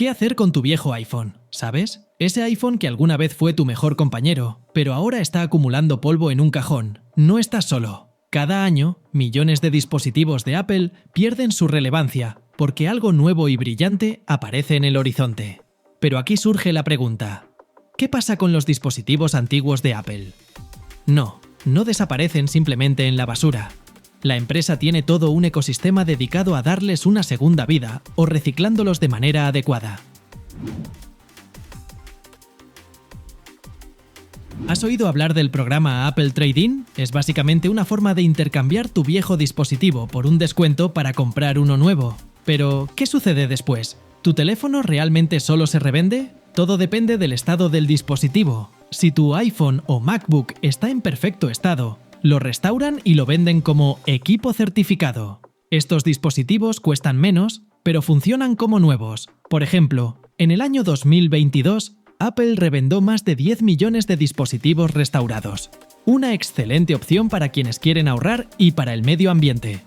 ¿Qué hacer con tu viejo iPhone? ¿Sabes? Ese iPhone que alguna vez fue tu mejor compañero, pero ahora está acumulando polvo en un cajón. No estás solo. Cada año, millones de dispositivos de Apple pierden su relevancia porque algo nuevo y brillante aparece en el horizonte. Pero aquí surge la pregunta: ¿qué pasa con los dispositivos antiguos de Apple? No desaparecen simplemente en la basura. La empresa tiene todo un ecosistema dedicado a darles una segunda vida o reciclándolos de manera adecuada. ¿Has oído hablar del programa Apple Trade-in? Es básicamente una forma de intercambiar tu viejo dispositivo por un descuento para comprar uno nuevo. Pero, ¿qué sucede después? ¿Tu teléfono realmente solo se revende? Todo depende del estado del dispositivo. Si tu iPhone o MacBook está en perfecto estado, lo restauran y lo venden como equipo certificado. Estos dispositivos cuestan menos, pero funcionan como nuevos. Por ejemplo, en el año 2022, Apple revendó más de 10 millones de dispositivos restaurados. Una excelente opción para quienes quieren ahorrar y para el medio ambiente.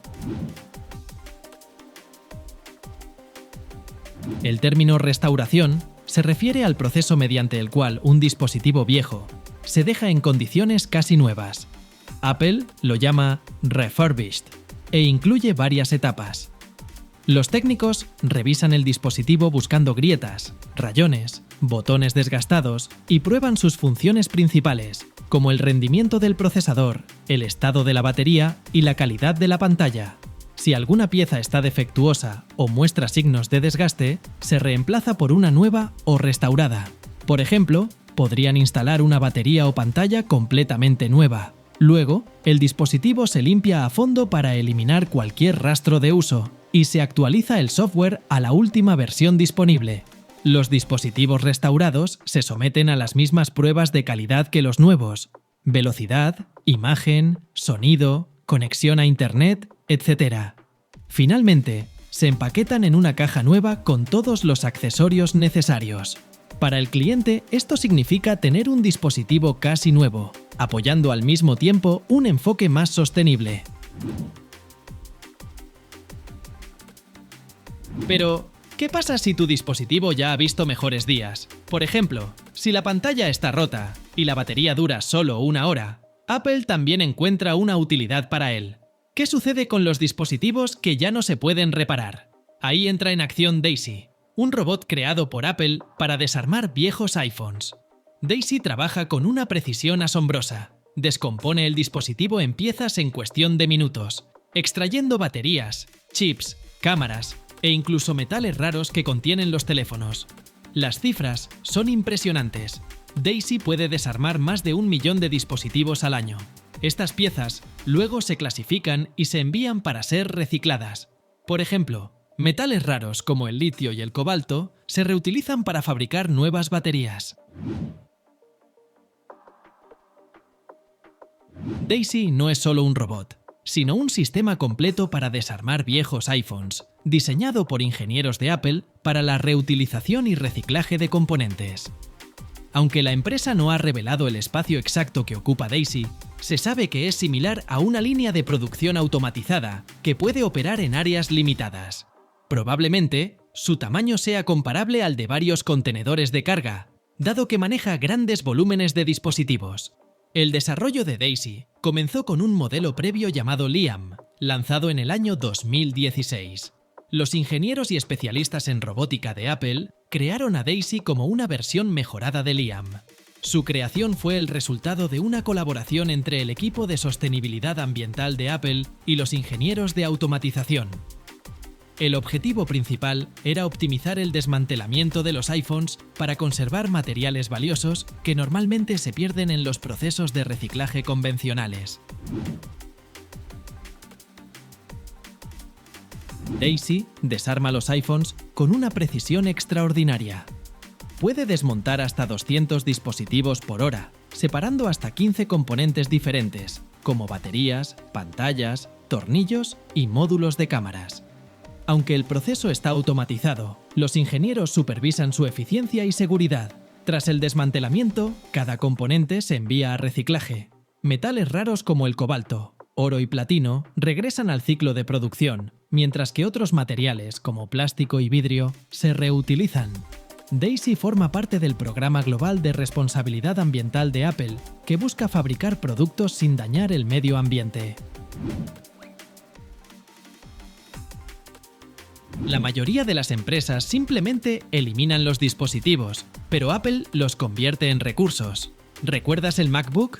El término restauración se refiere al proceso mediante el cual un dispositivo viejo se deja en condiciones casi nuevas. Apple lo llama refurbished e incluye varias etapas. Los técnicos revisan el dispositivo buscando grietas, rayones, botones desgastados y prueban sus funciones principales, como el rendimiento del procesador, el estado de la batería y la calidad de la pantalla. Si alguna pieza está defectuosa o muestra signos de desgaste, se reemplaza por una nueva o restaurada. Por ejemplo, podrían instalar una batería o pantalla completamente nueva. Luego, el dispositivo se limpia a fondo para eliminar cualquier rastro de uso y se actualiza el software a la última versión disponible. Los dispositivos restaurados se someten a las mismas pruebas de calidad que los nuevos: velocidad, imagen, sonido, conexión a Internet, etc. Finalmente, se empaquetan en una caja nueva con todos los accesorios necesarios. Para el cliente, esto significa tener un dispositivo casi nuevo, apoyando al mismo tiempo un enfoque más sostenible. Pero, ¿qué pasa si tu dispositivo ya ha visto mejores días? Por ejemplo, si la pantalla está rota y la batería dura solo 1 hora, Apple también encuentra una utilidad para él. ¿Qué sucede con los dispositivos que ya no se pueden reparar? Ahí entra en acción Daisy, un robot creado por Apple para desarmar viejos iPhones. Daisy trabaja con una precisión asombrosa. Descompone el dispositivo en piezas en cuestión de minutos, extrayendo baterías, chips, cámaras e incluso metales raros que contienen los teléfonos. Las cifras son impresionantes. Daisy puede desarmar más de 1 millón de dispositivos al año. Estas piezas luego se clasifican y se envían para ser recicladas. Por ejemplo, metales raros como el litio y el cobalto se reutilizan para fabricar nuevas baterías. Daisy no es solo un robot, sino un sistema completo para desarmar viejos iPhones, diseñado por ingenieros de Apple para la reutilización y reciclaje de componentes. Aunque la empresa no ha revelado el espacio exacto que ocupa Daisy, se sabe que es similar a una línea de producción automatizada que puede operar en áreas limitadas. Probablemente, su tamaño sea comparable al de varios contenedores de carga, dado que maneja grandes volúmenes de dispositivos. El desarrollo de Daisy comenzó con un modelo previo llamado Liam, lanzado en el año 2016. Los ingenieros y especialistas en robótica de Apple crearon a Daisy como una versión mejorada de Liam. Su creación fue el resultado de una colaboración entre el equipo de sostenibilidad ambiental de Apple y los ingenieros de automatización. El objetivo principal era optimizar el desmantelamiento de los iPhones para conservar materiales valiosos que normalmente se pierden en los procesos de reciclaje convencionales. Daisy desarma los iPhones con una precisión extraordinaria. Puede desmontar hasta 200 dispositivos por hora, separando hasta 15 componentes diferentes, como baterías, pantallas, tornillos y módulos de cámaras. Aunque el proceso está automatizado, los ingenieros supervisan su eficiencia y seguridad. Tras el desmantelamiento, cada componente se envía a reciclaje. Metales raros como el cobalto, oro y platino regresan al ciclo de producción, mientras que otros materiales, como plástico y vidrio, se reutilizan. Daisy forma parte del Programa Global de Responsabilidad Ambiental de Apple, que busca fabricar productos sin dañar el medio ambiente. La mayoría de las empresas simplemente eliminan los dispositivos, pero Apple los convierte en recursos. ¿Recuerdas el MacBook?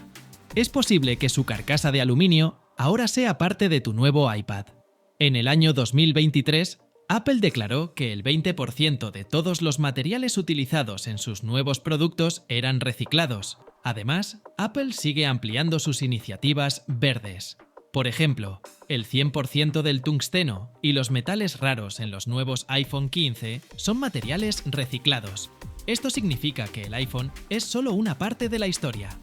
Es posible que su carcasa de aluminio ahora sea parte de tu nuevo iPad. En el año 2023, Apple declaró que el 20% de todos los materiales utilizados en sus nuevos productos eran reciclados. Además, Apple sigue ampliando sus iniciativas verdes. Por ejemplo, el 100% del tungsteno y los metales raros en los nuevos iPhone 15 son materiales reciclados. Esto significa que el iPhone es solo una parte de la historia.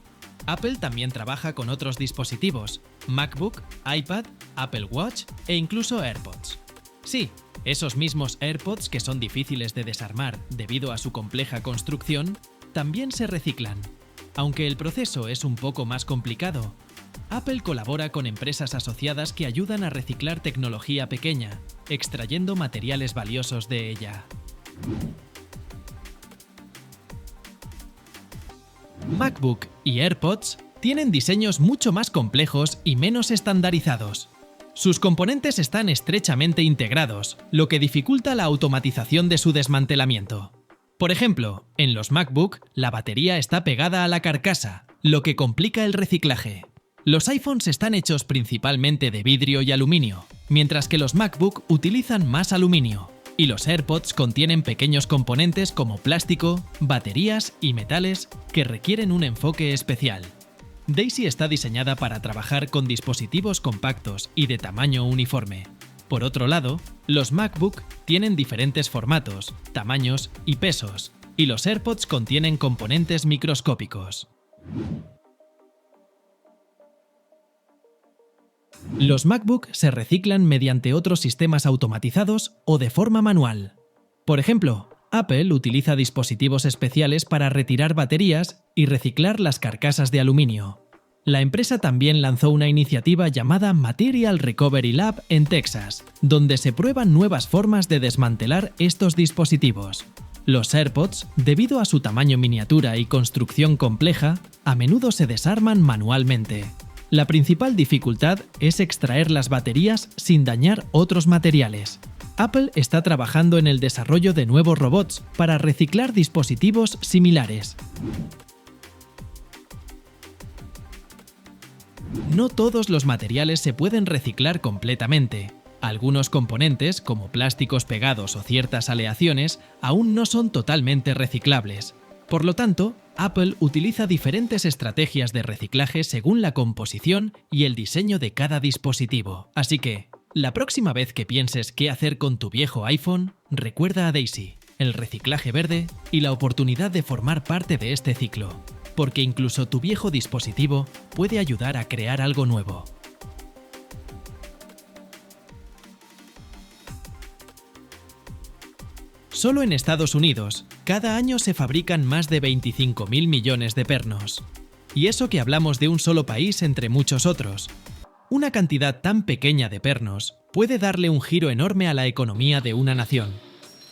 Apple también trabaja con otros dispositivos: MacBook, iPad, Apple Watch e incluso AirPods. Sí, esos mismos AirPods que son difíciles de desarmar debido a su compleja construcción, también se reciclan. Aunque el proceso es un poco más complicado, Apple colabora con empresas asociadas que ayudan a reciclar tecnología pequeña, extrayendo materiales valiosos de ella. MacBook y AirPods tienen diseños mucho más complejos y menos estandarizados. Sus componentes están estrechamente integrados, lo que dificulta la automatización de su desmantelamiento. Por ejemplo, en los MacBook, la batería está pegada a la carcasa, lo que complica el reciclaje. Los iPhones están hechos principalmente de vidrio y aluminio, mientras que los MacBook utilizan más aluminio, y los AirPods contienen pequeños componentes como plástico, baterías y metales que requieren un enfoque especial. Daisy está diseñada para trabajar con dispositivos compactos y de tamaño uniforme. Por otro lado, los MacBook tienen diferentes formatos, tamaños y pesos, y los AirPods contienen componentes microscópicos. Los MacBook se reciclan mediante otros sistemas automatizados o de forma manual. Por ejemplo, Apple utiliza dispositivos especiales para retirar baterías y reciclar las carcasas de aluminio. La empresa también lanzó una iniciativa llamada Material Recovery Lab en Texas, donde se prueban nuevas formas de desmantelar estos dispositivos. Los AirPods, debido a su tamaño miniatura y construcción compleja, a menudo se desarman manualmente. La principal dificultad es extraer las baterías sin dañar otros materiales. Apple está trabajando en el desarrollo de nuevos robots para reciclar dispositivos similares. No todos los materiales se pueden reciclar completamente. Algunos componentes, como plásticos pegados o ciertas aleaciones, aún no son totalmente reciclables. Por lo tanto, Apple utiliza diferentes estrategias de reciclaje según la composición y el diseño de cada dispositivo. Así que, la próxima vez que pienses qué hacer con tu viejo iPhone, recuerda a Daisy, el reciclaje verde y la oportunidad de formar parte de este ciclo, porque incluso tu viejo dispositivo puede ayudar a crear algo nuevo. Solo en Estados Unidos, cada año se fabrican más de 25.000 millones de pernos. Y eso que hablamos de un solo país entre muchos otros. Una cantidad tan pequeña de pernos puede darle un giro enorme a la economía de una nación.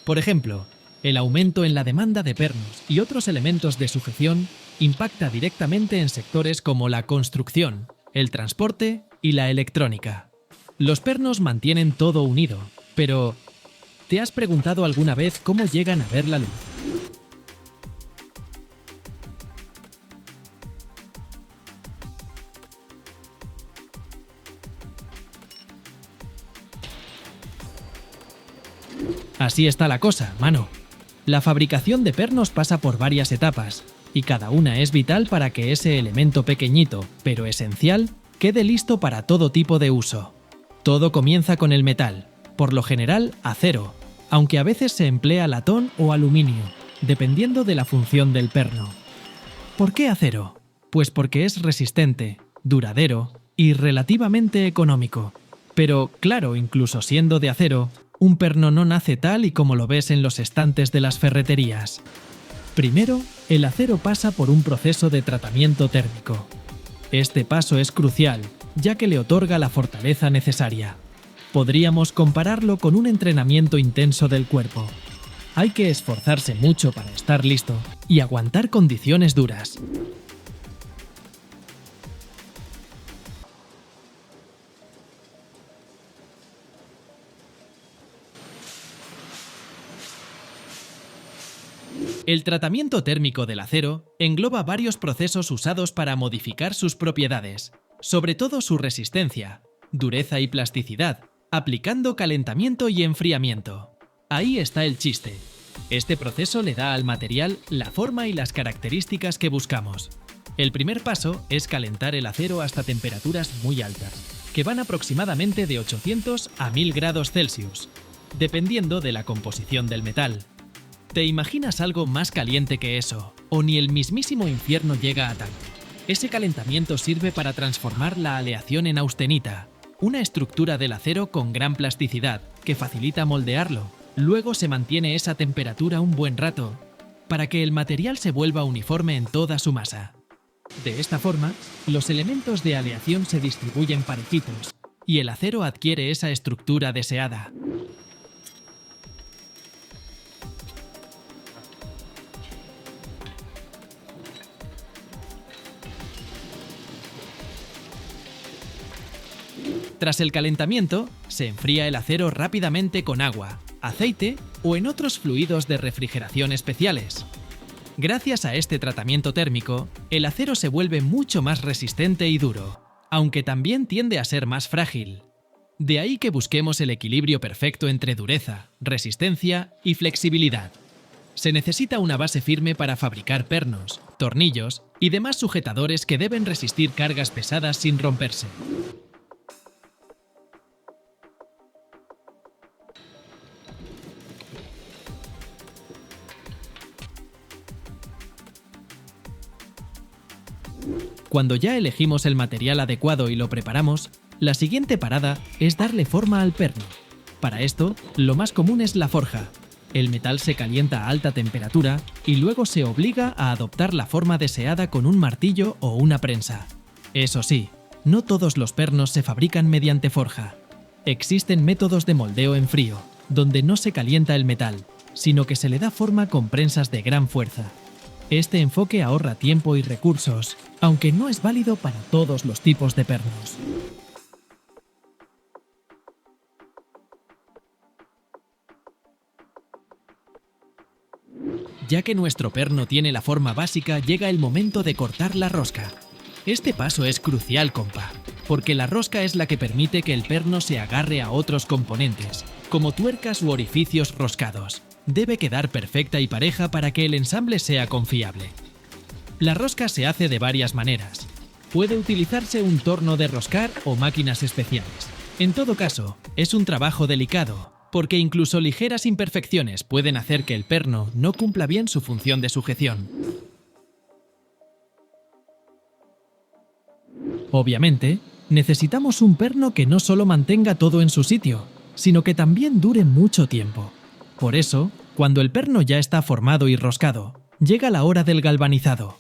Por ejemplo, el aumento en la demanda de pernos y otros elementos de sujeción impacta directamente en sectores como la construcción, el transporte y la electrónica. Los pernos mantienen todo unido, pero ¿te has preguntado alguna vez cómo llegan a ver la luz? Así está la cosa, mano. La fabricación de pernos pasa por varias etapas, y cada una es vital para que ese elemento pequeñito, pero esencial, quede listo para todo tipo de uso. Todo comienza con el metal, por lo general acero, aunque a veces se emplea latón o aluminio, dependiendo de la función del perno. ¿Por qué acero? Pues porque es resistente, duradero y relativamente económico. Pero, claro, incluso siendo de acero, un perno no nace tal y como lo ves en los estantes de las ferreterías. Primero, el acero pasa por un proceso de tratamiento térmico. Este paso es crucial, ya que le otorga la fortaleza necesaria. Podríamos compararlo con un entrenamiento intenso del cuerpo. Hay que esforzarse mucho para estar listo y aguantar condiciones duras. El tratamiento térmico del acero engloba varios procesos usados para modificar sus propiedades, sobre todo su resistencia, dureza y plasticidad, aplicando calentamiento y enfriamiento. Ahí está el chiste. Este proceso le da al material la forma y las características que buscamos. El primer paso es calentar el acero hasta temperaturas muy altas, que van aproximadamente de 800 a 1000 grados Celsius, dependiendo de la composición del metal. ¿Te imaginas algo más caliente que eso? ¿O ni el mismísimo infierno llega a tanto? Ese calentamiento sirve para transformar la aleación en austenita, una estructura del acero con gran plasticidad que facilita moldearlo. Luego se mantiene esa temperatura un buen rato, para que el material se vuelva uniforme en toda su masa. De esta forma, los elementos de aleación se distribuyen parejitos, y el acero adquiere esa estructura deseada. Tras el calentamiento, se enfría el acero rápidamente con agua, aceite o en otros fluidos de refrigeración especiales. Gracias a este tratamiento térmico, el acero se vuelve mucho más resistente y duro, aunque también tiende a ser más frágil. De ahí que busquemos el equilibrio perfecto entre dureza, resistencia y flexibilidad. Se necesita una base firme para fabricar pernos, tornillos y demás sujetadores que deben resistir cargas pesadas sin romperse. Cuando ya elegimos el material adecuado y lo preparamos, la siguiente parada es darle forma al perno. Para esto, lo más común es la forja. El metal se calienta a alta temperatura y luego se obliga a adoptar la forma deseada con un martillo o una prensa. Eso sí, no todos los pernos se fabrican mediante forja. Existen métodos de moldeo en frío, donde no se calienta el metal, sino que se le da forma con prensas de gran fuerza. Este enfoque ahorra tiempo y recursos, aunque no es válido para todos los tipos de pernos. Ya que nuestro perno tiene la forma básica, llega el momento de cortar la rosca. Este paso es crucial, compa, porque la rosca es la que permite que el perno se agarre a otros componentes, como tuercas u orificios roscados. Debe quedar perfecta y pareja para que el ensamble sea confiable. La rosca se hace de varias maneras. Puede utilizarse un torno de roscar o máquinas especiales. En todo caso, es un trabajo delicado, porque incluso ligeras imperfecciones pueden hacer que el perno no cumpla bien su función de sujeción. Obviamente, necesitamos un perno que no solo mantenga todo en su sitio, sino que también dure mucho tiempo. Por eso, cuando el perno ya está formado y roscado, llega la hora del galvanizado.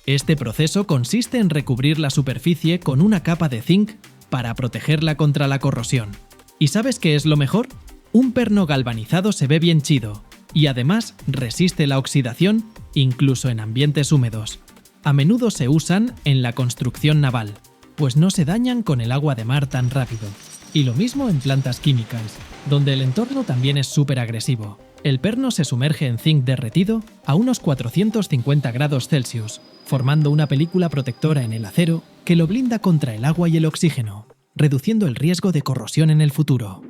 Este proceso consiste en recubrir la superficie con una capa de zinc para protegerla contra la corrosión. ¿Y sabes qué es lo mejor? Un perno galvanizado se ve bien chido y además resiste la oxidación incluso en ambientes húmedos. A menudo se usan en la construcción naval, pues no se dañan con el agua de mar tan rápido. Y lo mismo en plantas químicas, donde el entorno también es súper agresivo. El perno se sumerge en zinc derretido a unos 450 grados Celsius, formando una película protectora en el acero que lo blinda contra el agua y el oxígeno, reduciendo el riesgo de corrosión en el futuro.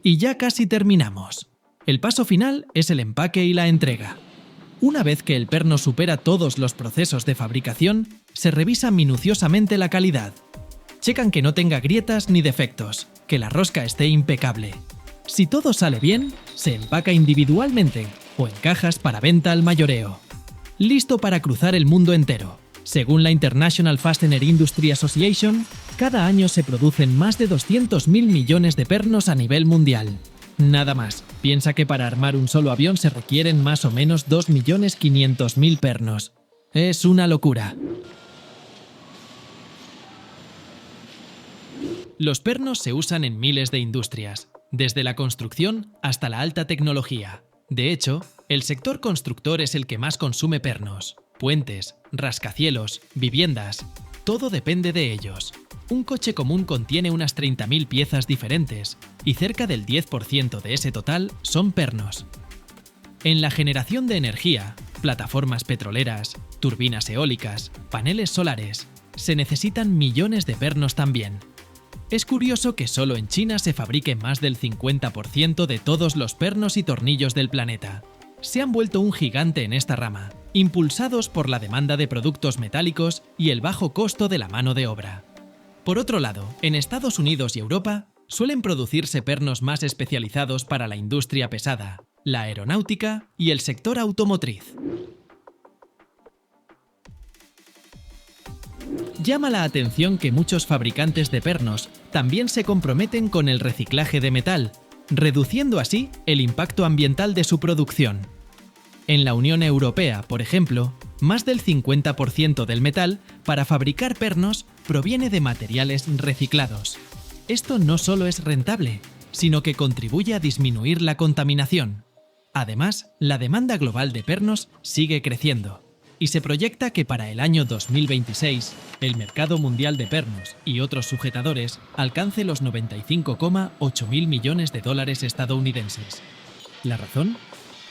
Y ya casi terminamos. El paso final es el empaque y la entrega. Una vez que el perno supera todos los procesos de fabricación, se revisa minuciosamente la calidad. Checan que no tenga grietas ni defectos, que la rosca esté impecable. Si todo sale bien, se empaca individualmente o en cajas para venta al mayoreo. Listo para cruzar el mundo entero. Según la International Fastener Industry Association, cada año se producen más de 200.000 millones de pernos a nivel mundial. Nada más. Piensa que para armar un solo avión se requieren más o menos 2.500.000 pernos. Es una locura. Los pernos se usan en miles de industrias, desde la construcción hasta la alta tecnología. De hecho, el sector constructor es el que más consume pernos. Puentes, rascacielos, viviendas, todo depende de ellos. Un coche común contiene unas 30.000 piezas diferentes y cerca del 10% de ese total son pernos. En la generación de energía, plataformas petroleras, turbinas eólicas, paneles solares, se necesitan millones de pernos también. Es curioso que solo en China se fabrique más del 50% de todos los pernos y tornillos del planeta. Se han vuelto un gigante en esta rama, impulsados por la demanda de productos metálicos y el bajo costo de la mano de obra. Por otro lado, en Estados Unidos y Europa suelen producirse pernos más especializados para la industria pesada, la aeronáutica y el sector automotriz. Llama la atención que muchos fabricantes de pernos también se comprometen con el reciclaje de metal, reduciendo así el impacto ambiental de su producción. En la Unión Europea, por ejemplo, más del 50% del metal para fabricar pernos proviene de materiales reciclados. Esto no solo es rentable, sino que contribuye a disminuir la contaminación. Además, la demanda global de pernos sigue creciendo, y se proyecta que para el año 2026 el mercado mundial de pernos y otros sujetadores alcance los 95,8 mil millones de dólares estadounidenses. ¿La razón?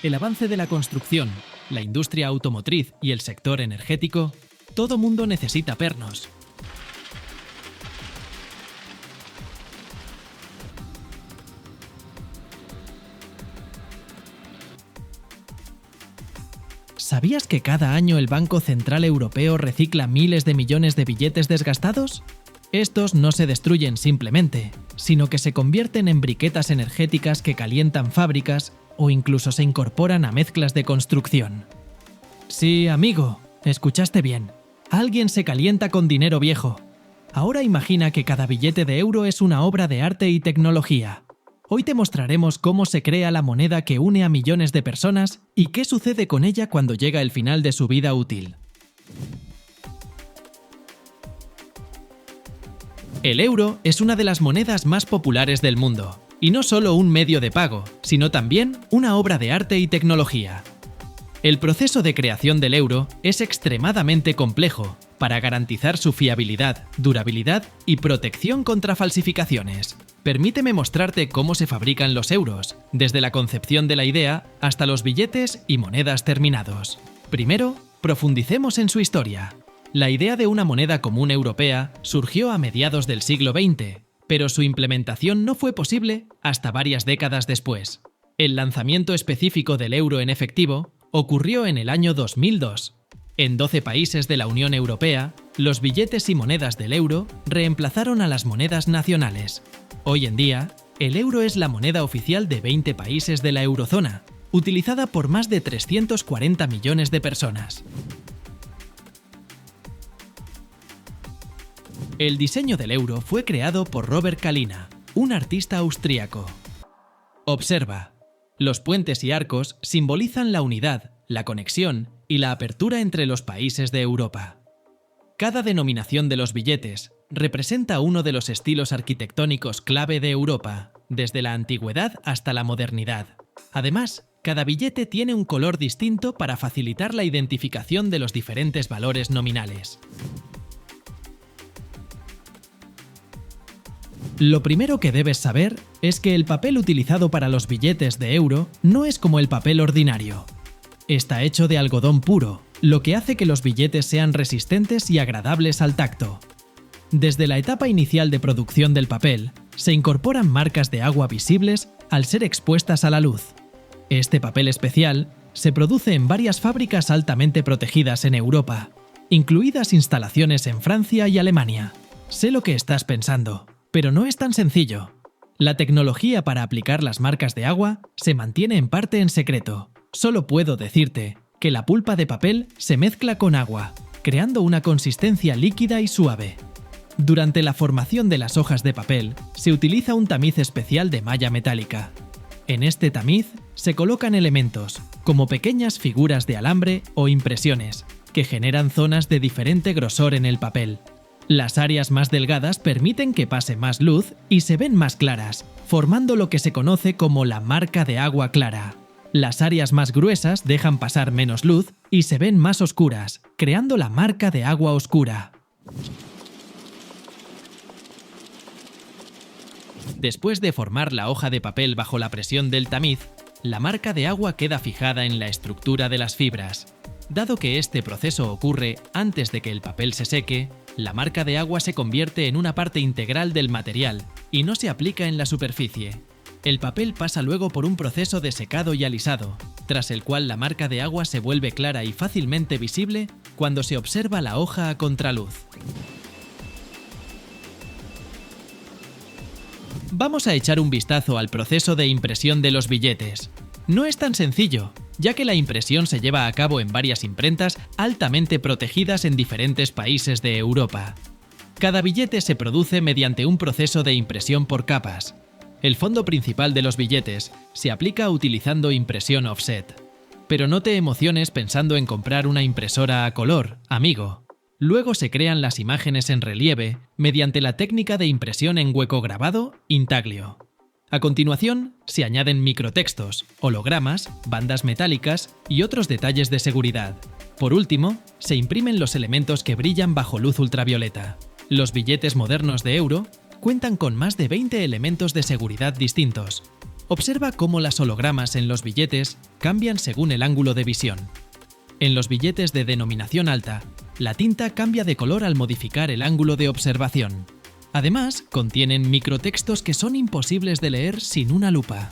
El avance de la construcción, la industria automotriz y el sector energético. Todo mundo necesita pernos. ¿Sabías que cada año el Banco Central Europeo recicla miles de millones de billetes desgastados? Estos no se destruyen simplemente, sino que se convierten en briquetas energéticas que calientan fábricas o incluso se incorporan a mezclas de construcción. Sí, amigo, escuchaste bien. Alguien se calienta con dinero viejo. Ahora imagina que cada billete de euro es una obra de arte y tecnología. Hoy te mostraremos cómo se crea la moneda que une a millones de personas y qué sucede con ella cuando llega el final de su vida útil. El euro es una de las monedas más populares del mundo, y no solo un medio de pago, sino también una obra de arte y tecnología. El proceso de creación del euro es extremadamente complejo para garantizar su fiabilidad, durabilidad y protección contra falsificaciones. Permíteme mostrarte cómo se fabrican los euros, desde la concepción de la idea hasta los billetes y monedas terminados. Primero, profundicemos en su historia. La idea de una moneda común europea surgió a mediados del siglo XX, pero su implementación no fue posible hasta varias décadas después. El lanzamiento específico del euro en efectivo ocurrió en el año 2002. En 12 países de la Unión Europea, los billetes y monedas del euro reemplazaron a las monedas nacionales. Hoy en día, el euro es la moneda oficial de 20 países de la eurozona, utilizada por más de 340 millones de personas. El diseño del euro fue creado por Robert Kalina, un artista austríaco. Observa. Los puentes y arcos simbolizan la unidad, la conexión y la apertura entre los países de Europa. Cada denominación de los billetes representa uno de los estilos arquitectónicos clave de Europa, desde la antigüedad hasta la modernidad. Además, cada billete tiene un color distinto para facilitar la identificación de los diferentes valores nominales. Lo primero que debes saber es que el papel utilizado para los billetes de euro no es como el papel ordinario. Está hecho de algodón puro, lo que hace que los billetes sean resistentes y agradables al tacto. Desde la etapa inicial de producción del papel, se incorporan marcas de agua visibles al ser expuestas a la luz. Este papel especial se produce en varias fábricas altamente protegidas en Europa, incluidas instalaciones en Francia y Alemania. Sé lo que estás pensando, pero no es tan sencillo. La tecnología para aplicar las marcas de agua se mantiene en parte en secreto. Solo puedo decirte que la pulpa de papel se mezcla con agua, creando una consistencia líquida y suave. Durante la formación de las hojas de papel, se utiliza un tamiz especial de malla metálica. En este tamiz se colocan elementos, como pequeñas figuras de alambre o impresiones, que generan zonas de diferente grosor en el papel. Las áreas más delgadas permiten que pase más luz y se ven más claras, formando lo que se conoce como la marca de agua clara. Las áreas más gruesas dejan pasar menos luz y se ven más oscuras, creando la marca de agua oscura. Después de formar la hoja de papel bajo la presión del tamiz, la marca de agua queda fijada en la estructura de las fibras. Dado que este proceso ocurre antes de que el papel se seque, la marca de agua se convierte en una parte integral del material y no se aplica en la superficie. El papel pasa luego por un proceso de secado y alisado, tras el cual la marca de agua se vuelve clara y fácilmente visible cuando se observa la hoja a contraluz. Vamos a echar un vistazo al proceso de impresión de los billetes. No es tan sencillo, ya que la impresión se lleva a cabo en varias imprentas altamente protegidas en diferentes países de Europa. Cada billete se produce mediante un proceso de impresión por capas. El fondo principal de los billetes se aplica utilizando impresión offset. Pero no te emociones pensando en comprar una impresora a color, amigo. Luego se crean las imágenes en relieve mediante la técnica de impresión en hueco grabado, intaglio. A continuación, se añaden microtextos, hologramas, bandas metálicas y otros detalles de seguridad. Por último, se imprimen los elementos que brillan bajo luz ultravioleta. Los billetes modernos de euro cuentan con más de 20 elementos de seguridad distintos. Observa cómo las hologramas en los billetes cambian según el ángulo de visión. En los billetes de denominación alta, la tinta cambia de color al modificar el ángulo de observación. Además, contienen microtextos que son imposibles de leer sin una lupa.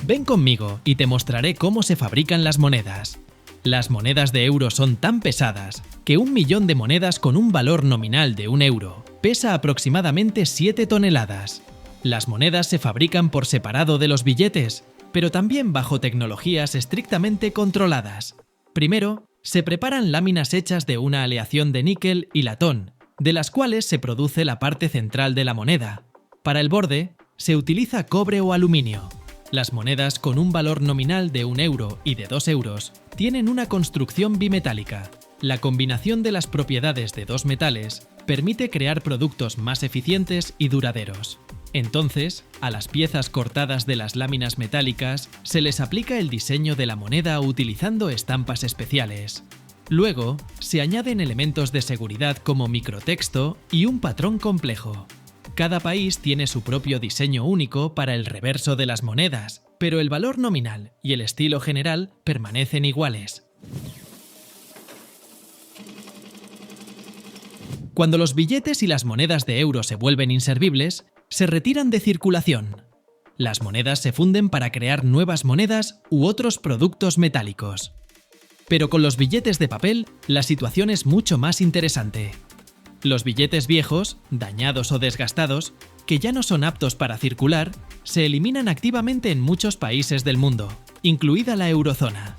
Ven conmigo y te mostraré cómo se fabrican las monedas. Las monedas de euro son tan pesadas que 1 millón de monedas con un valor nominal de 1 euro pesa aproximadamente 7 toneladas. Las monedas se fabrican por separado de los billetes, pero también bajo tecnologías estrictamente controladas. Primero, se preparan láminas hechas de una aleación de níquel y latón, de las cuales se produce la parte central de la moneda. Para el borde, se utiliza cobre o aluminio. Las monedas con un valor nominal de 1 euro y de 2 euros tienen una construcción bimetálica. La combinación de las propiedades de dos metales permite crear productos más eficientes y duraderos. Entonces, a las piezas cortadas de las láminas metálicas se les aplica el diseño de la moneda utilizando estampas especiales. Luego, se añaden elementos de seguridad como microtexto y un patrón complejo. Cada país tiene su propio diseño único para el reverso de las monedas, pero el valor nominal y el estilo general permanecen iguales. Cuando los billetes y las monedas de euro se vuelven inservibles, se retiran de circulación. Las monedas se funden para crear nuevas monedas u otros productos metálicos. Pero con los billetes de papel, la situación es mucho más interesante. Los billetes viejos, dañados o desgastados, que ya no son aptos para circular, se eliminan activamente en muchos países del mundo, incluida la eurozona.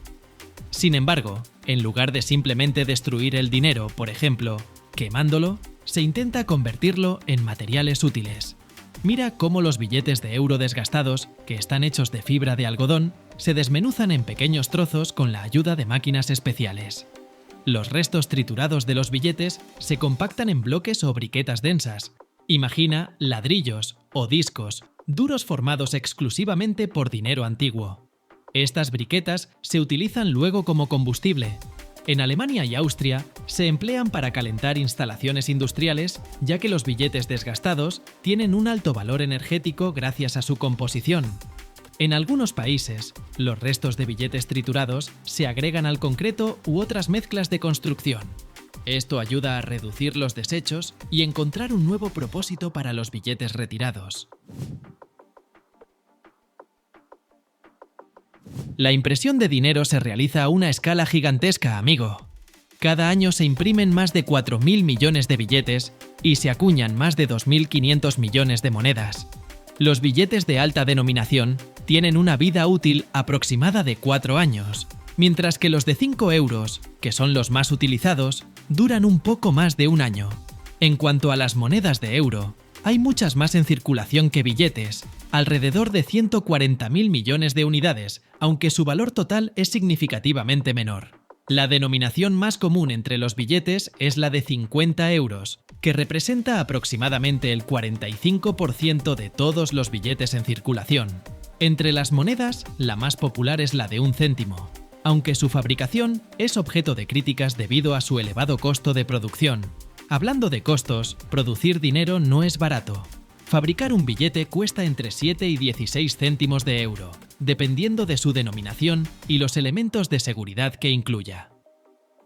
Sin embargo, en lugar de simplemente destruir el dinero, por ejemplo, quemándolo, se intenta convertirlo en materiales útiles. Mira cómo los billetes de euro desgastados, que están hechos de fibra de algodón, se desmenuzan en pequeños trozos con la ayuda de máquinas especiales. Los restos triturados de los billetes se compactan en bloques o briquetas densas. Imagina ladrillos o discos duros formados exclusivamente por dinero antiguo. Estas briquetas se utilizan luego como combustible. En Alemania y Austria se emplean para calentar instalaciones industriales, ya que los billetes desgastados tienen un alto valor energético gracias a su composición. En algunos países, los restos de billetes triturados se agregan al concreto u otras mezclas de construcción. Esto ayuda a reducir los desechos y encontrar un nuevo propósito para los billetes retirados. La impresión de dinero se realiza a una escala gigantesca, amigo. Cada año se imprimen más de 4.000 millones de billetes y se acuñan más de 2.500 millones de monedas. Los billetes de alta denominación tienen una vida útil aproximada de 4 años, mientras que los de 5 euros, que son los más utilizados, duran un poco más de un año. En cuanto a las monedas de euro, Hay muchas más en circulación que billetes, alrededor de 140.000 millones de unidades, aunque su valor total es significativamente menor. La denominación más común entre los billetes es la de 50 euros, que representa aproximadamente el 45% de todos los billetes en circulación. Entre las monedas, la más popular es la de 1 céntimo, aunque su fabricación es objeto de críticas debido a su elevado costo de producción. Hablando de costos, producir dinero no es barato. Fabricar un billete cuesta entre 7 y 16 céntimos de euro, dependiendo de su denominación y los elementos de seguridad que incluya.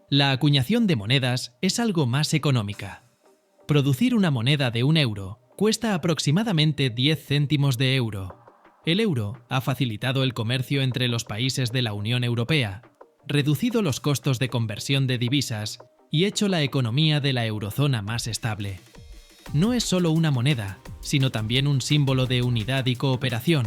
La acuñación de monedas es algo más económica. Producir una moneda de 1 euro cuesta aproximadamente 10 céntimos de euro. El euro ha facilitado el comercio entre los países de la Unión Europea, reducido los costos de conversión de divisas y hecho la economía de la eurozona más estable. No es solo una moneda, sino también un símbolo de unidad y cooperación.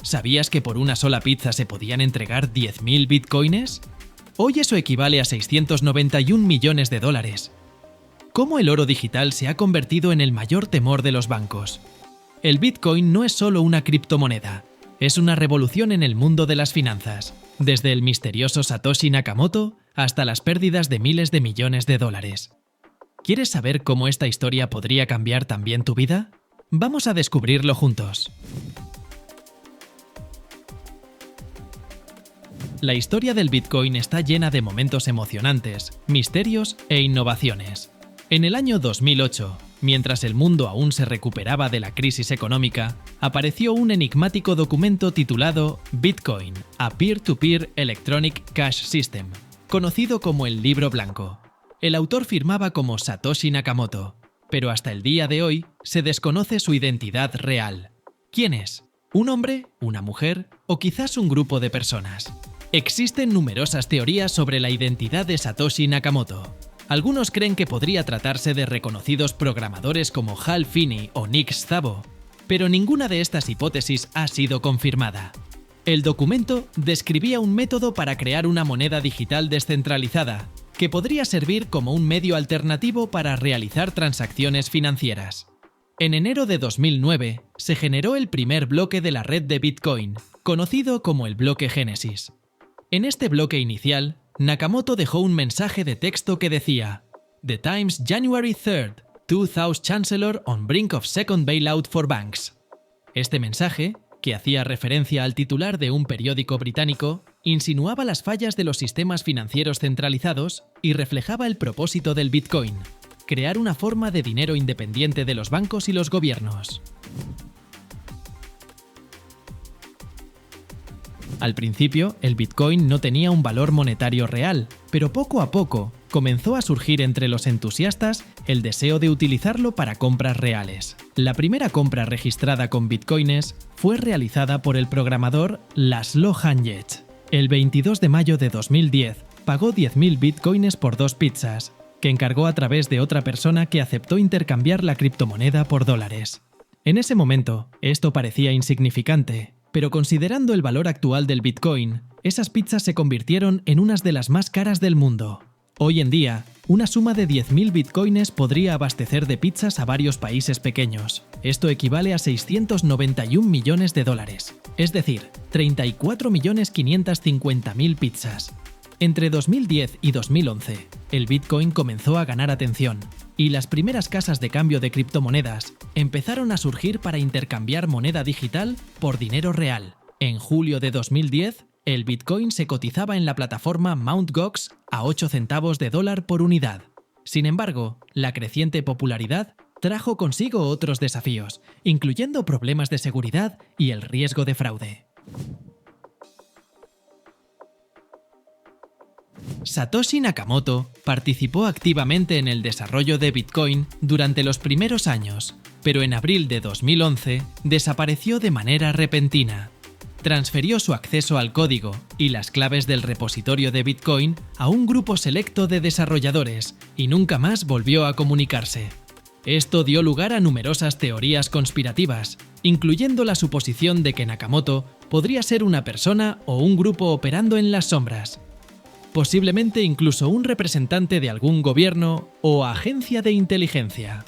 ¿Sabías que por una sola pizza se podían entregar 10.000 bitcoins? Hoy eso equivale a 691 millones de dólares. ¿Cómo el oro digital se ha convertido en el mayor temor de los bancos? El Bitcoin no es solo una criptomoneda, es una revolución en el mundo de las finanzas, desde el misterioso Satoshi Nakamoto hasta las pérdidas de miles de millones de dólares. ¿Quieres saber cómo esta historia podría cambiar también tu vida? Vamos a descubrirlo juntos. La historia del Bitcoin está llena de momentos emocionantes, misterios e innovaciones. En el año 2008, mientras el mundo aún se recuperaba de la crisis económica, apareció un enigmático documento titulado Bitcoin, a Peer-to-Peer Electronic Cash System, conocido como el Libro Blanco. El autor firmaba como Satoshi Nakamoto, pero hasta el día de hoy se desconoce su identidad real. ¿Quién es? ¿Un hombre? ¿Una mujer? ¿O quizás un grupo de personas? Existen numerosas teorías sobre la identidad de Satoshi Nakamoto. Algunos creen que podría tratarse de reconocidos programadores como Hal Finney o Nick Szabo, pero ninguna de estas hipótesis ha sido confirmada. El documento describía un método para crear una moneda digital descentralizada, que podría servir como un medio alternativo para realizar transacciones financieras. En enero de 2009, se generó el primer bloque de la red de Bitcoin, conocido como el bloque Génesis. En este bloque inicial, Nakamoto dejó un mensaje de texto que decía: The Times January 3rd, 2000 Chancellor on brink of second bailout for banks. Este mensaje, que hacía referencia al titular de un periódico británico, insinuaba las fallas de los sistemas financieros centralizados y reflejaba el propósito del Bitcoin: crear una forma de dinero independiente de los bancos y los gobiernos. Al principio, el Bitcoin no tenía un valor monetario real, pero poco a poco comenzó a surgir entre los entusiastas el deseo de utilizarlo para compras reales. La primera compra registrada con bitcoins fue realizada por el programador Laszlo Hanyecz. El 22 de mayo de 2010 pagó 10.000 bitcoins por 2 pizzas, que encargó a través de otra persona que aceptó intercambiar la criptomoneda por dólares. En ese momento, esto parecía insignificante, pero considerando el valor actual del Bitcoin, esas pizzas se convirtieron en unas de las más caras del mundo. Hoy en día, una suma de 10.000 bitcoins podría abastecer de pizzas a varios países pequeños. Esto equivale a 691 millones de dólares, es decir, 34.550.000 pizzas. Entre 2010 y 2011, el Bitcoin comenzó a ganar atención, y las primeras casas de cambio de criptomonedas empezaron a surgir para intercambiar moneda digital por dinero real. En julio de 2010, el Bitcoin se cotizaba en la plataforma Mt. Gox a 8 centavos de dólar por unidad. Sin embargo, la creciente popularidad trajo consigo otros desafíos, incluyendo problemas de seguridad y el riesgo de fraude. Satoshi Nakamoto participó activamente en el desarrollo de Bitcoin durante los primeros años, pero en abril de 2011 desapareció de manera repentina. Transfirió su acceso al código y las claves del repositorio de Bitcoin a un grupo selecto de desarrolladores y nunca más volvió a comunicarse. Esto dio lugar a numerosas teorías conspirativas, incluyendo la suposición de que Nakamoto podría ser una persona o un grupo operando en las sombras, posiblemente incluso un representante de algún gobierno o agencia de inteligencia.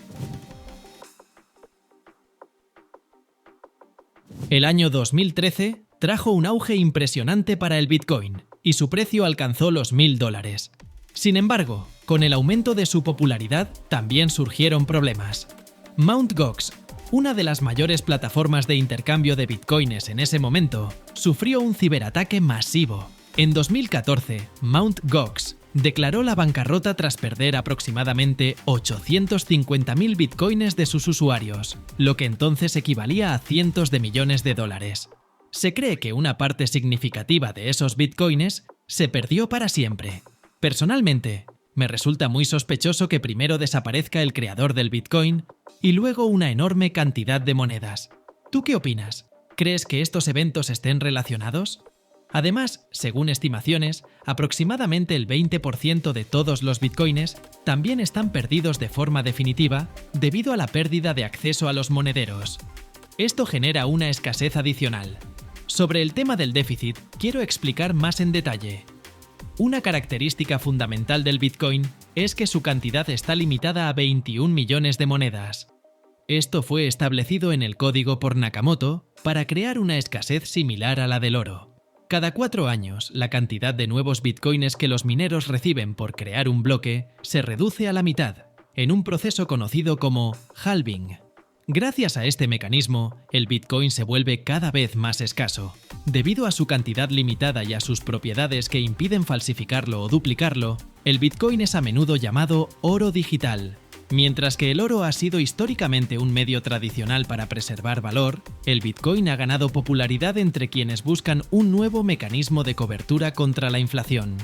El año 2013 trajo un auge impresionante para el Bitcoin y su precio alcanzó los $1000. Sin embargo, con el aumento de su popularidad también surgieron problemas. Mt. Gox, una de las mayores plataformas de intercambio de bitcoins en ese momento, sufrió un ciberataque masivo. En 2014, Mt. Gox declaró la bancarrota tras perder aproximadamente 850.000 bitcoins de sus usuarios, lo que entonces equivalía a cientos de millones de dólares. Se cree que una parte significativa de esos bitcoins se perdió para siempre. Personalmente, me resulta muy sospechoso que primero desaparezca el creador del Bitcoin y luego una enorme cantidad de monedas. ¿Tú qué opinas? ¿Crees que estos eventos estén relacionados? Además, según estimaciones, aproximadamente el 20% de todos los bitcoins también están perdidos de forma definitiva debido a la pérdida de acceso a los monederos. Esto genera una escasez adicional. Sobre el tema del déficit, quiero explicar más en detalle. Una característica fundamental del Bitcoin es que su cantidad está limitada a 21 millones de monedas. Esto fue establecido en el código por Nakamoto para crear una escasez similar a la del oro. Cada 4 años, la cantidad de nuevos bitcoins que los mineros reciben por crear un bloque se reduce a la mitad, en un proceso conocido como halving. Gracias a este mecanismo, el Bitcoin se vuelve cada vez más escaso. Debido a su cantidad limitada y a sus propiedades que impiden falsificarlo o duplicarlo, el Bitcoin es a menudo llamado oro digital. Mientras que el oro ha sido históricamente un medio tradicional para preservar valor, el Bitcoin ha ganado popularidad entre quienes buscan un nuevo mecanismo de cobertura contra la inflación.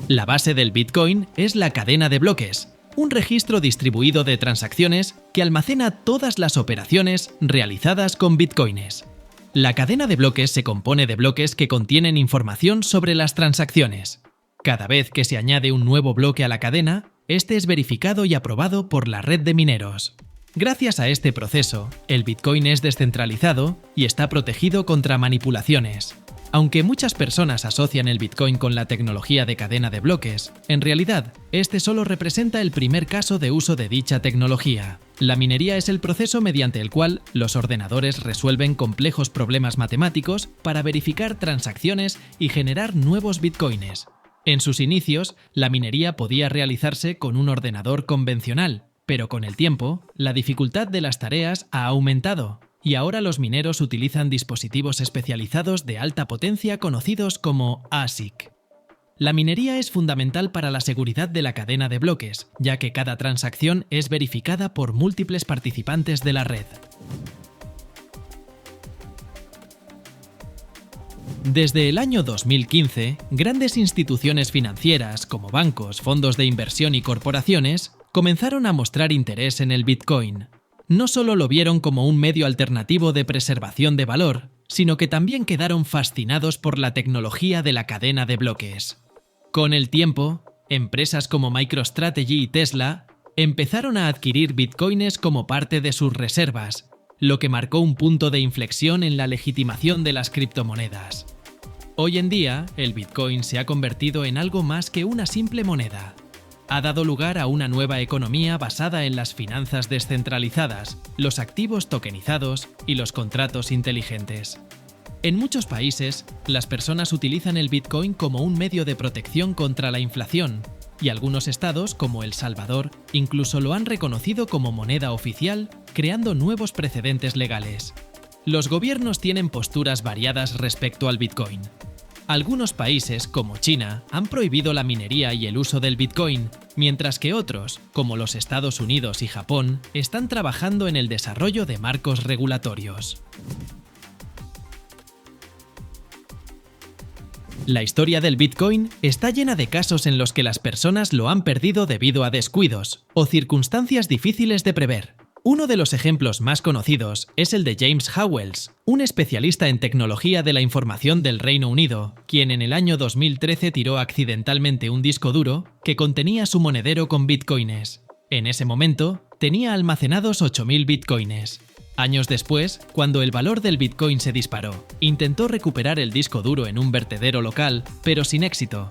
La base del Bitcoin es la cadena de bloques, un registro distribuido de transacciones que almacena todas las operaciones realizadas con bitcoins. La cadena de bloques se compone de bloques que contienen información sobre las transacciones. Cada vez que se añade un nuevo bloque a la cadena, este es verificado y aprobado por la red de mineros. Gracias a este proceso, el Bitcoin es descentralizado y está protegido contra manipulaciones. Aunque muchas personas asocian el Bitcoin con la tecnología de cadena de bloques, en realidad, este solo representa el primer caso de uso de dicha tecnología. La minería es el proceso mediante el cual los ordenadores resuelven complejos problemas matemáticos para verificar transacciones y generar nuevos bitcoins. En sus inicios, la minería podía realizarse con un ordenador convencional, pero con el tiempo, la dificultad de las tareas ha aumentado. Y ahora los mineros utilizan dispositivos especializados de alta potencia conocidos como ASIC. La minería es fundamental para la seguridad de la cadena de bloques, ya que cada transacción es verificada por múltiples participantes de la red. Desde el año 2015, grandes instituciones financieras como bancos, fondos de inversión y corporaciones comenzaron a mostrar interés en el Bitcoin. No solo lo vieron como un medio alternativo de preservación de valor, sino que también quedaron fascinados por la tecnología de la cadena de bloques. Con el tiempo, empresas como MicroStrategy y Tesla empezaron a adquirir bitcoins como parte de sus reservas, lo que marcó un punto de inflexión en la legitimación de las criptomonedas. Hoy en día, el Bitcoin se ha convertido en algo más que una simple moneda. Ha dado lugar a una nueva economía basada en las finanzas descentralizadas, los activos tokenizados y los contratos inteligentes. En muchos países, las personas utilizan el Bitcoin como un medio de protección contra la inflación, y algunos estados, como El Salvador, incluso lo han reconocido como moneda oficial, creando nuevos precedentes legales. Los gobiernos tienen posturas variadas respecto al Bitcoin. Algunos países, como China, han prohibido la minería y el uso del Bitcoin, mientras que otros, como los Estados Unidos y Japón, están trabajando en el desarrollo de marcos regulatorios. La historia del Bitcoin está llena de casos en los que las personas lo han perdido debido a descuidos o circunstancias difíciles de prever. Uno de los ejemplos más conocidos es el de James Howells, un especialista en tecnología de la información del Reino Unido, quien en el año 2013 tiró accidentalmente un disco duro que contenía su monedero con bitcoins. En ese momento, tenía almacenados 8.000 bitcoins. Años después, cuando el valor del bitcoin se disparó, intentó recuperar el disco duro en un vertedero local, pero sin éxito.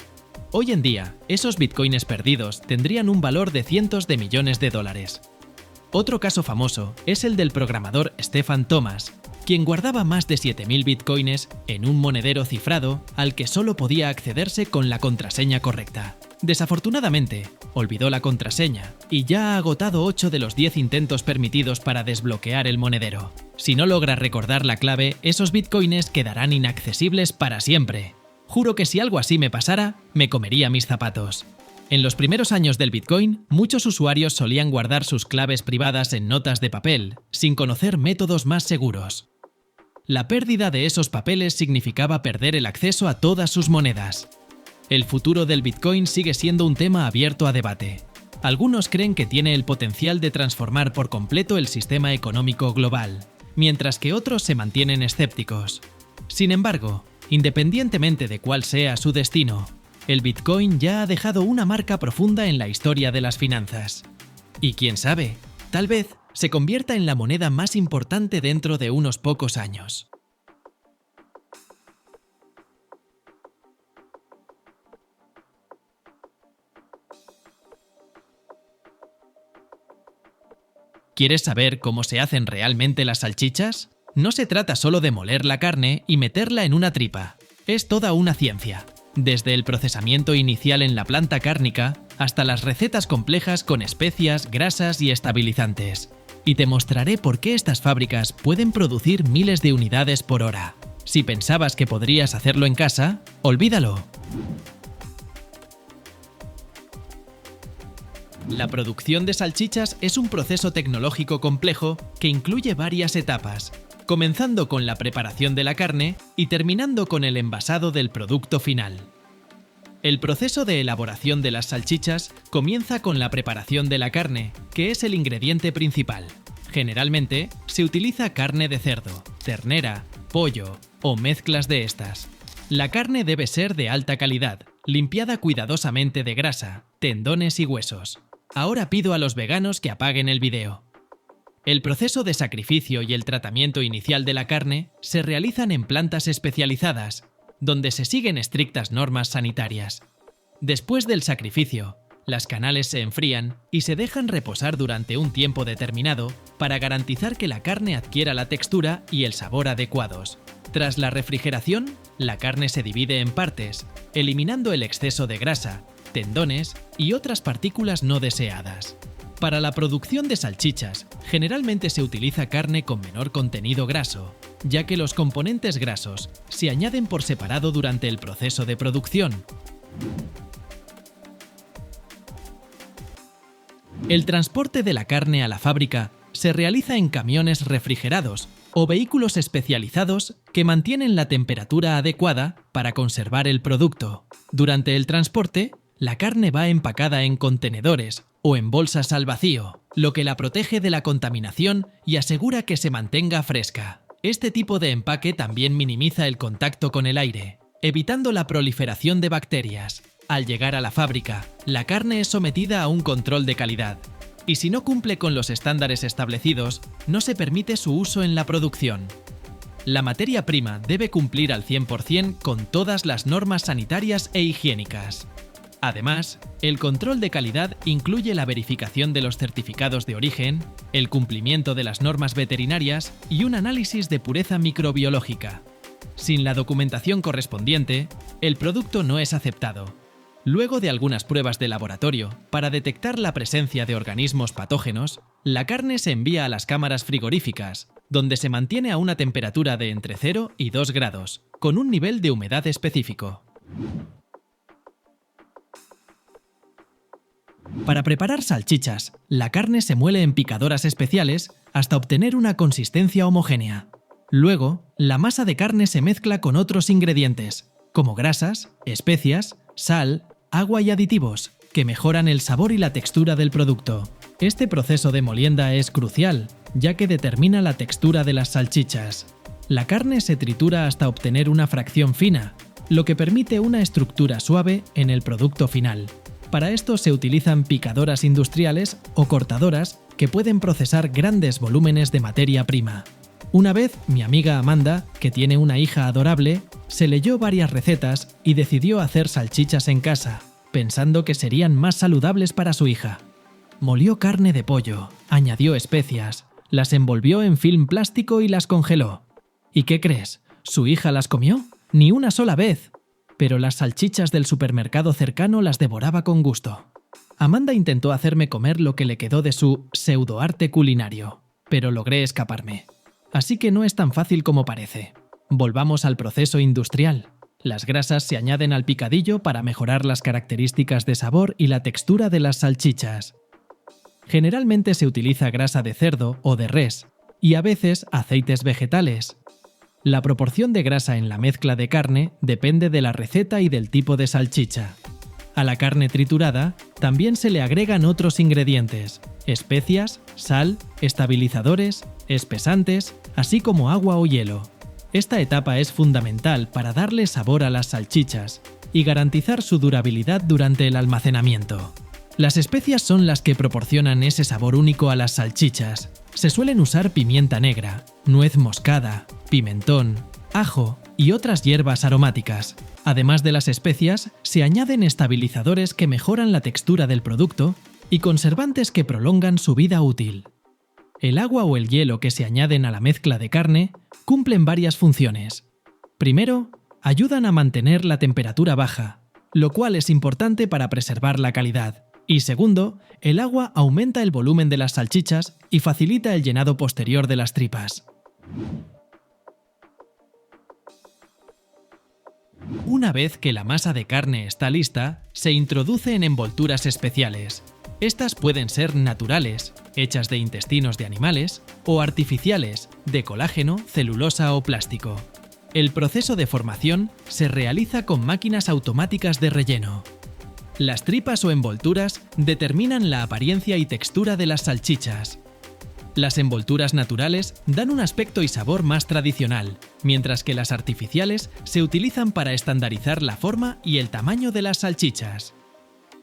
Hoy en día, esos bitcoins perdidos tendrían un valor de cientos de millones de dólares. Otro caso famoso es el del programador Stephen Thomas, quien guardaba más de 7.000 bitcoins en un monedero cifrado al que solo podía accederse con la contraseña correcta. Desafortunadamente, olvidó la contraseña y ya ha agotado 8 de los 10 intentos permitidos para desbloquear el monedero. Si no logra recordar la clave, esos bitcoins quedarán inaccesibles para siempre. Juro que si algo así me pasara, me comería mis zapatos. En los primeros años del Bitcoin, muchos usuarios solían guardar sus claves privadas en notas de papel, sin conocer métodos más seguros. La pérdida de esos papeles significaba perder el acceso a todas sus monedas. El futuro del Bitcoin sigue siendo un tema abierto a debate. Algunos creen que tiene el potencial de transformar por completo el sistema económico global, mientras que otros se mantienen escépticos. Sin embargo, independientemente de cuál sea su destino, el Bitcoin ya ha dejado una marca profunda en la historia de las finanzas. Y quién sabe, tal vez se convierta en la moneda más importante dentro de unos pocos años. ¿Quieres saber cómo se hacen realmente las salchichas? No se trata solo de moler la carne y meterla en una tripa. Es toda una ciencia. Desde el procesamiento inicial en la planta cárnica hasta las recetas complejas con especias, grasas y estabilizantes. Y te mostraré por qué estas fábricas pueden producir miles de unidades por hora. Si pensabas que podrías hacerlo en casa, olvídalo. La producción de salchichas es un proceso tecnológico complejo que incluye varias etapas, comenzando con la preparación de la carne y terminando con el envasado del producto final. El proceso de elaboración de las salchichas comienza con la preparación de la carne, que es el ingrediente principal. Generalmente, se utiliza carne de cerdo, ternera, pollo o mezclas de estas. La carne debe ser de alta calidad, limpiada cuidadosamente de grasa, tendones y huesos. Ahora pido a los veganos que apaguen el vídeo. El proceso de sacrificio y el tratamiento inicial de la carne se realizan en plantas especializadas, donde se siguen estrictas normas sanitarias. Después del sacrificio, las canales se enfrían y se dejan reposar durante un tiempo determinado para garantizar que la carne adquiera la textura y el sabor adecuados. Tras la refrigeración, la carne se divide en partes, eliminando el exceso de grasa, tendones y otras partículas no deseadas. Para la producción de salchichas, generalmente se utiliza carne con menor contenido graso, ya que los componentes grasos se añaden por separado durante el proceso de producción. El transporte de la carne a la fábrica se realiza en camiones refrigerados o vehículos especializados que mantienen la temperatura adecuada para conservar el producto. Durante el transporte, la carne va empacada en contenedores o en bolsas al vacío, lo que la protege de la contaminación y asegura que se mantenga fresca. Este tipo de empaque también minimiza el contacto con el aire, evitando la proliferación de bacterias. Al llegar a la fábrica, la carne es sometida a un control de calidad, y si no cumple con los estándares establecidos, no se permite su uso en la producción. La materia prima debe cumplir al 100% con todas las normas sanitarias e higiénicas. Además, el control de calidad incluye la verificación de los certificados de origen, el cumplimiento de las normas veterinarias y un análisis de pureza microbiológica. Sin la documentación correspondiente, el producto no es aceptado. Luego de algunas pruebas de laboratorio para detectar la presencia de organismos patógenos, la carne se envía a las cámaras frigoríficas, donde se mantiene a una temperatura de entre 0 y 2 grados, con un nivel de humedad específico. Para preparar salchichas, la carne se muele en picadoras especiales hasta obtener una consistencia homogénea. Luego, la masa de carne se mezcla con otros ingredientes, como grasas, especias, sal, agua y aditivos, que mejoran el sabor y la textura del producto. Este proceso de molienda es crucial, ya que determina la textura de las salchichas. La carne se tritura hasta obtener una fracción fina, lo que permite una estructura suave en el producto final. Para esto se utilizan picadoras industriales o cortadoras que pueden procesar grandes volúmenes de materia prima. Una vez, mi amiga Amanda, que tiene una hija adorable, se leyó varias recetas y decidió hacer salchichas en casa, pensando que serían más saludables para su hija. Molió carne de pollo, añadió especias, las envolvió en film plástico y las congeló. ¿Y qué crees? ¿Su hija las comió? ¡Ni una sola vez! Pero las salchichas del supermercado cercano las devoraba con gusto. Amanda intentó hacerme comer lo que le quedó de su pseudoarte culinario, pero logré escaparme. Así que no es tan fácil como parece. Volvamos al proceso industrial. Las grasas se añaden al picadillo para mejorar las características de sabor y la textura de las salchichas. Generalmente se utiliza grasa de cerdo o de res, y a veces aceites vegetales. La proporción de grasa en la mezcla de carne depende de la receta y del tipo de salchicha. A la carne triturada también se le agregan otros ingredientes: especias, sal, estabilizadores, espesantes, así como agua o hielo. Esta etapa es fundamental para darle sabor a las salchichas y garantizar su durabilidad durante el almacenamiento. Las especias son las que proporcionan ese sabor único a las salchichas. Se suelen usar pimienta negra, nuez moscada, pimentón, ajo y otras hierbas aromáticas. Además de las especias, se añaden estabilizadores que mejoran la textura del producto y conservantes que prolongan su vida útil. El agua o el hielo que se añaden a la mezcla de carne cumplen varias funciones. Primero, ayudan a mantener la temperatura baja, lo cual es importante para preservar la calidad. Y segundo, el agua aumenta el volumen de las salchichas y facilita el llenado posterior de las tripas. Una vez que la masa de carne está lista, se introduce en envolturas especiales. Estas pueden ser naturales, hechas de intestinos de animales, o artificiales, de colágeno, celulosa o plástico. El proceso de formación se realiza con máquinas automáticas de relleno. Las tripas o envolturas determinan la apariencia y textura de las salchichas. Las envolturas naturales dan un aspecto y sabor más tradicional, mientras que las artificiales se utilizan para estandarizar la forma y el tamaño de las salchichas.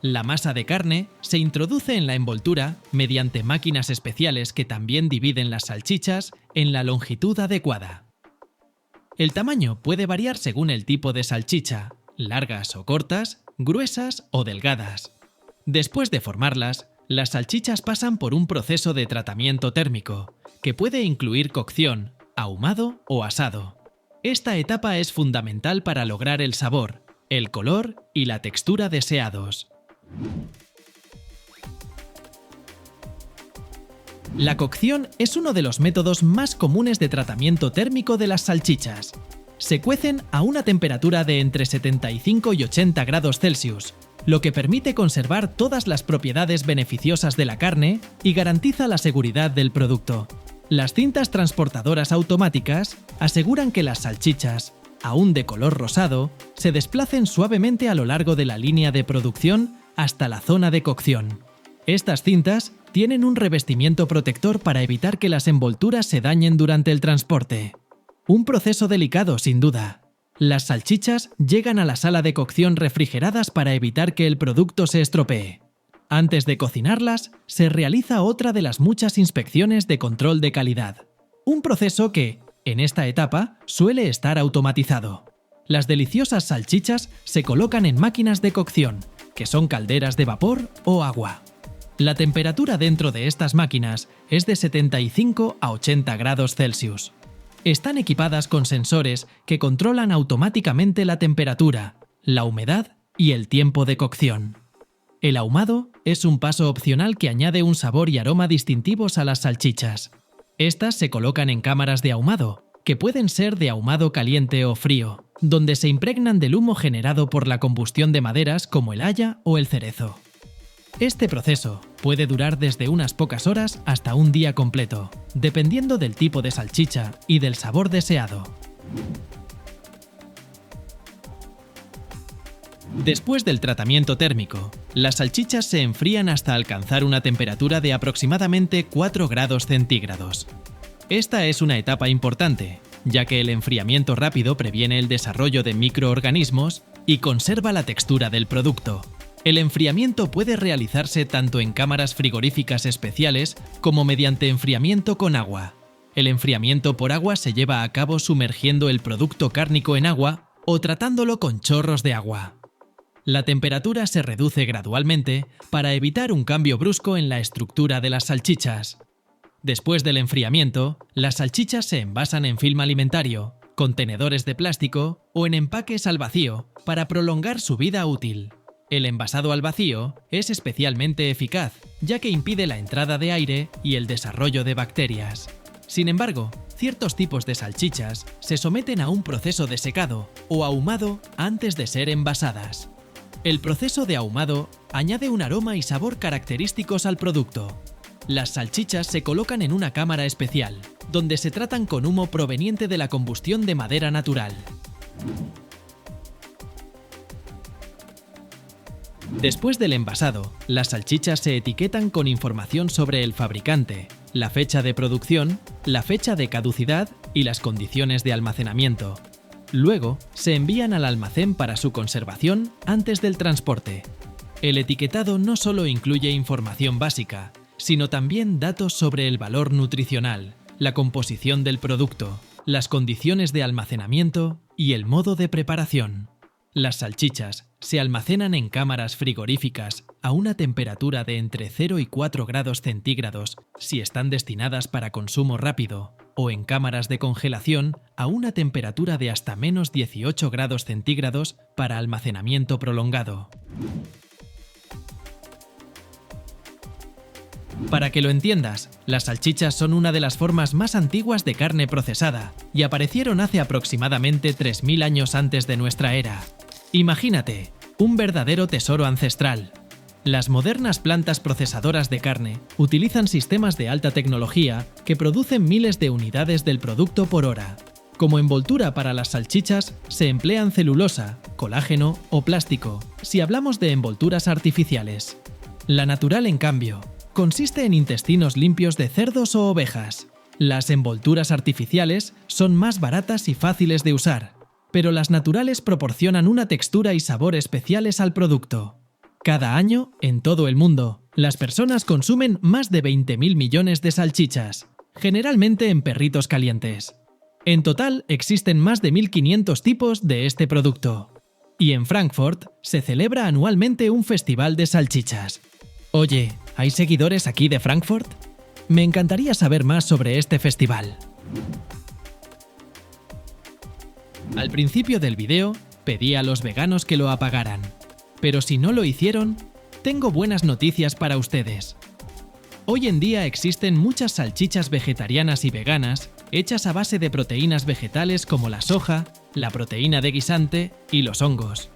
La masa de carne se introduce en la envoltura mediante máquinas especiales que también dividen las salchichas en la longitud adecuada. El tamaño puede variar según el tipo de salchicha, largas o cortas, gruesas o delgadas. Después de formarlas, las salchichas pasan por un proceso de tratamiento térmico, que puede incluir cocción, ahumado o asado. Esta etapa es fundamental para lograr el sabor, el color y la textura deseados. La cocción es uno de los métodos más comunes de tratamiento térmico de las salchichas. Se cuecen a una temperatura de entre 75 y 80 grados Celsius, lo que permite conservar todas las propiedades beneficiosas de la carne y garantiza la seguridad del producto. Las cintas transportadoras automáticas aseguran que las salchichas, aún de color rosado, se desplacen suavemente a lo largo de la línea de producción hasta la zona de cocción. Estas cintas tienen un revestimiento protector para evitar que las envolturas se dañen durante el transporte. Un proceso delicado, sin duda. Las salchichas llegan a la sala de cocción refrigeradas para evitar que el producto se estropee. Antes de cocinarlas, se realiza otra de las muchas inspecciones de control de calidad. Un proceso que, en esta etapa, suele estar automatizado. Las deliciosas salchichas se colocan en máquinas de cocción, que son calderas de vapor o agua. La temperatura dentro de estas máquinas es de 75 a 80 grados Celsius. Están equipadas con sensores que controlan automáticamente la temperatura, la humedad y el tiempo de cocción. El ahumado es un paso opcional que añade un sabor y aroma distintivos a las salchichas. Estas se colocan en cámaras de ahumado, que pueden ser de ahumado caliente o frío, donde se impregnan del humo generado por la combustión de maderas como el haya o el cerezo. Este proceso puede durar desde unas pocas horas hasta un día completo, dependiendo del tipo de salchicha y del sabor deseado. Después del tratamiento térmico, las salchichas se enfrían hasta alcanzar una temperatura de aproximadamente 4 grados centígrados. Esta es una etapa importante, ya que el enfriamiento rápido previene el desarrollo de microorganismos y conserva la textura del producto. El enfriamiento puede realizarse tanto en cámaras frigoríficas especiales como mediante enfriamiento con agua. El enfriamiento por agua se lleva a cabo sumergiendo el producto cárnico en agua o tratándolo con chorros de agua. La temperatura se reduce gradualmente para evitar un cambio brusco en la estructura de las salchichas. Después del enfriamiento, las salchichas se envasan en film alimentario, contenedores de plástico o en empaques al vacío para prolongar su vida útil. El envasado al vacío es especialmente eficaz, ya que impide la entrada de aire y el desarrollo de bacterias. Sin embargo, ciertos tipos de salchichas se someten a un proceso de secado o ahumado antes de ser envasadas. El proceso de ahumado añade un aroma y sabor característicos al producto. Las salchichas se colocan en una cámara especial, donde se tratan con humo proveniente de la combustión de madera natural. Después del envasado, las salchichas se etiquetan con información sobre el fabricante, la fecha de producción, la fecha de caducidad y las condiciones de almacenamiento. Luego, se envían al almacén para su conservación antes del transporte. El etiquetado no solo incluye información básica, sino también datos sobre el valor nutricional, la composición del producto, las condiciones de almacenamiento y el modo de preparación. Las salchichas se almacenan en cámaras frigoríficas a una temperatura de entre 0 y 4 grados centígrados si están destinadas para consumo rápido, o en cámaras de congelación a una temperatura de hasta menos 18 grados centígrados para almacenamiento prolongado. Para que lo entiendas, las salchichas son una de las formas más antiguas de carne procesada y aparecieron hace aproximadamente 3000 años antes de nuestra era. Imagínate, un verdadero tesoro ancestral. Las modernas plantas procesadoras de carne utilizan sistemas de alta tecnología que producen miles de unidades del producto por hora. Como envoltura para las salchichas se emplean celulosa, colágeno o plástico, si hablamos de envolturas artificiales. La natural, en cambio, consiste en intestinos limpios de cerdos o ovejas. Las envolturas artificiales son más baratas y fáciles de usar, pero las naturales proporcionan una textura y sabor especiales al producto. Cada año, en todo el mundo, las personas consumen más de 20.000 millones de salchichas, generalmente en perritos calientes. En total, existen más de 1.500 tipos de este producto. Y en Frankfurt se celebra anualmente un festival de salchichas. Oye, ¿hay seguidores aquí de Frankfurt? Me encantaría saber más sobre este festival. Al principio del vídeo, pedí a los veganos que lo apagaran. Pero si no lo hicieron, tengo buenas noticias para ustedes. Hoy en día existen muchas salchichas vegetarianas y veganas hechas a base de proteínas vegetales como la soja, la proteína de guisante y los hongos.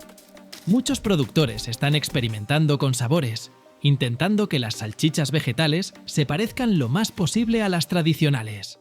Muchos productores están experimentando con sabores, intentando que las salchichas vegetales se parezcan lo más posible a las tradicionales.